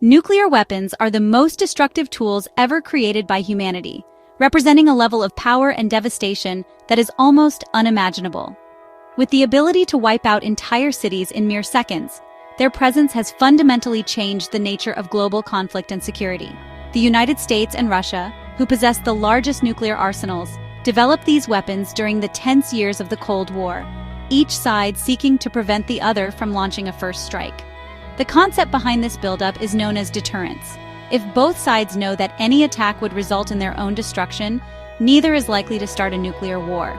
Nuclear weapons are the most destructive tools ever created by humanity, representing a level of power and devastation that is almost unimaginable. With the ability to wipe out entire cities in mere seconds, their presence has fundamentally changed the nature of global conflict and security. The United States and Russia, who possess the largest nuclear arsenals, developed these weapons during the tense years of the Cold War, each side seeking to prevent the other from launching a first strike. The concept behind this buildup is known as deterrence. If both sides know that any attack would result in their own destruction, neither is likely to start a nuclear war.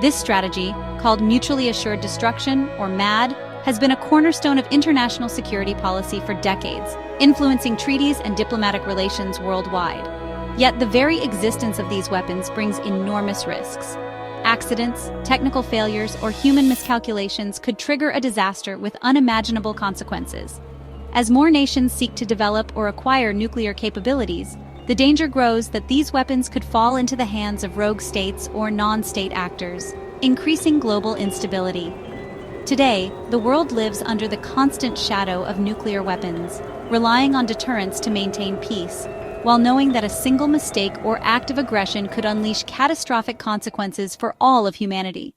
This strategy, called mutually assured destruction, or MAD, has been a cornerstone of international security policy for decades, influencing treaties and diplomatic relations worldwide. Yet the very existence of these weapons brings enormous risks. Accidents, technical failures, or human miscalculations could trigger a disaster with unimaginable consequences. As more nations seek to develop or acquire nuclear capabilities, the danger grows that these weapons could fall into the hands of rogue states or non-state actors, increasing global instability. Today, the world lives under the constant shadow of nuclear weapons, relying on deterrence to maintain peace, while knowing that a single mistake or act of aggression could unleash catastrophic consequences for all of humanity.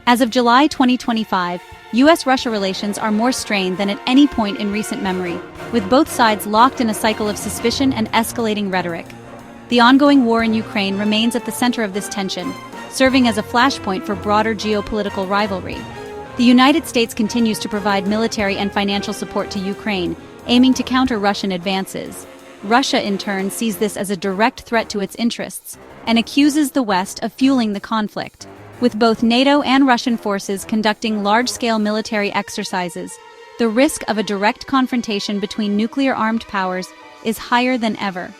As of July 2025, U.S.-Russia relations are more strained than at any point in recent memory, with both sides locked in a cycle of suspicion and escalating rhetoric. The ongoing war in Ukraine remains at the center of this tension, serving as a flashpoint for broader geopolitical rivalry. The United States continues to provide military and financial support to Ukraine, aiming to counter Russian advances. Russia, in turn, sees this as a direct threat to its interests and accuses the West of fueling the conflict. With both NATO and Russian forces conducting large-scale military exercises, the risk of a direct confrontation between nuclear-armed powers is higher than ever.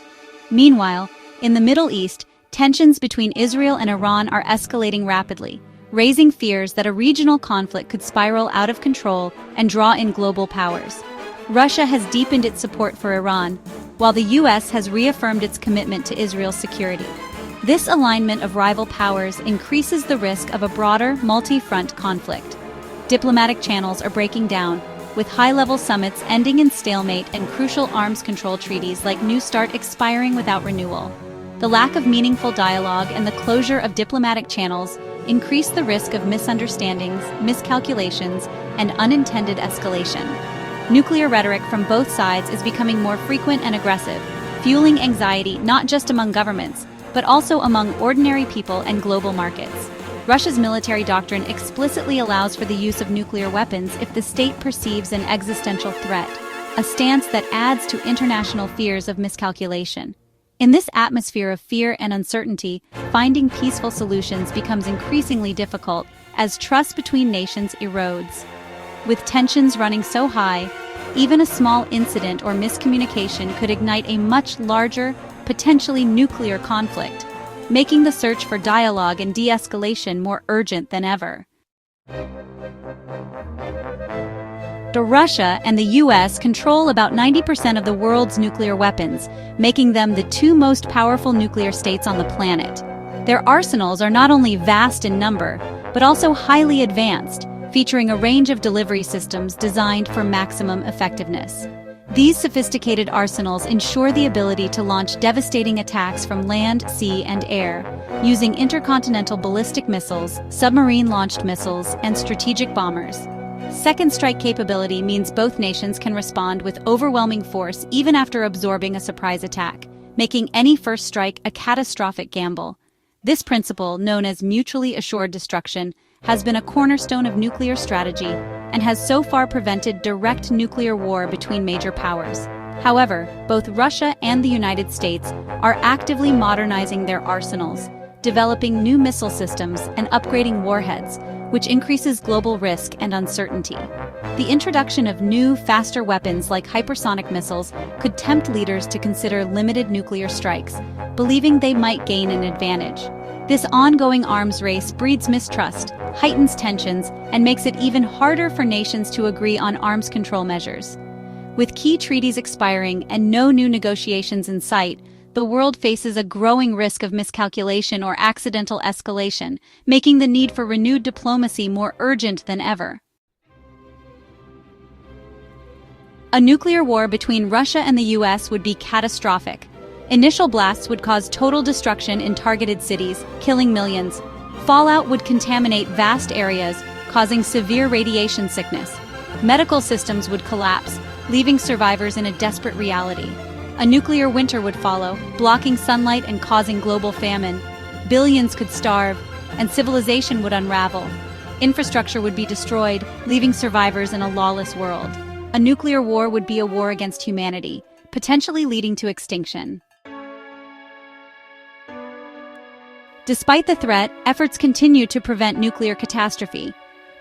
Meanwhile, in the Middle East, tensions between Israel and Iran are escalating rapidly, raising fears that a regional conflict could spiral out of control and draw in global powers. Russia has deepened its support for Iran, while the U.S. has reaffirmed its commitment to Israel's security. This alignment of rival powers increases the risk of a broader, multi-front conflict. Diplomatic channels are breaking down, with high-level summits ending in stalemate and crucial arms control treaties like New START expiring without renewal. The lack of meaningful dialogue and the closure of diplomatic channels increase the risk of misunderstandings, miscalculations, and unintended escalation. Nuclear rhetoric from both sides is becoming more frequent and aggressive, fueling anxiety not just among governments, but also among ordinary people and global markets. Russia's military doctrine explicitly allows for the use of nuclear weapons if the state perceives an existential threat, a stance that adds to international fears of miscalculation. In this atmosphere of fear and uncertainty, finding peaceful solutions becomes increasingly difficult as trust between nations erodes. With tensions running so high, even a small incident or miscommunication could ignite a much larger, potentially nuclear conflict, making the search for dialogue and de-escalation more urgent than ever. Russia and the U.S. control about 90% of the world's nuclear weapons, making them the two most powerful nuclear states on the planet. Their arsenals are not only vast in number, but also highly advanced, featuring a range of delivery systems designed for maximum effectiveness. These sophisticated arsenals ensure the ability to launch devastating attacks from land, sea, and air, using intercontinental ballistic missiles, submarine-launched missiles, and strategic bombers. Second strike capability means both nations can respond with overwhelming force even after absorbing a surprise attack, making any first strike a catastrophic gamble. This principle, known as mutually assured destruction, has been a cornerstone of nuclear strategy and has so far prevented direct nuclear war between major powers. However, both Russia and the United States are actively modernizing their arsenals, developing new missile systems and upgrading warheads, which increases global risk and uncertainty. The introduction of new, faster weapons like hypersonic missiles could tempt leaders to consider limited nuclear strikes, believing they might gain an advantage. This ongoing arms race breeds mistrust, heightens tensions, and makes it even harder for nations to agree on arms control measures. With key treaties expiring and no new negotiations in sight, the world faces a growing risk of miscalculation or accidental escalation, making the need for renewed diplomacy more urgent than ever. A nuclear war between Russia and the US would be catastrophic. Initial blasts would cause total destruction in targeted cities, killing millions. Fallout would contaminate vast areas, causing severe radiation sickness. Medical systems would collapse, leaving survivors in a desperate reality. A nuclear winter would follow, blocking sunlight and causing global famine. Billions could starve, and civilization would unravel. Infrastructure would be destroyed, leaving survivors in a lawless world. A nuclear war would be a war against humanity, potentially leading to extinction. Despite the threat, efforts continue to prevent nuclear catastrophe.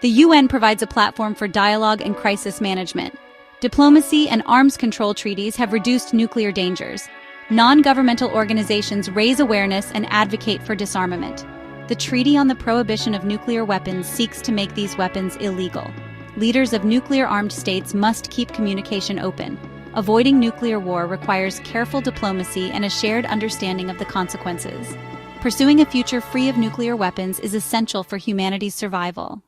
The UN provides a platform for dialogue and crisis management. Diplomacy and arms control treaties have reduced nuclear dangers. Non-governmental organizations raise awareness and advocate for disarmament. The Treaty on the Prohibition of Nuclear Weapons seeks to make these weapons illegal. Leaders of nuclear-armed states must keep communication open. Avoiding nuclear war requires careful diplomacy and a shared understanding of the consequences. Pursuing a future free of nuclear weapons is essential for humanity's survival.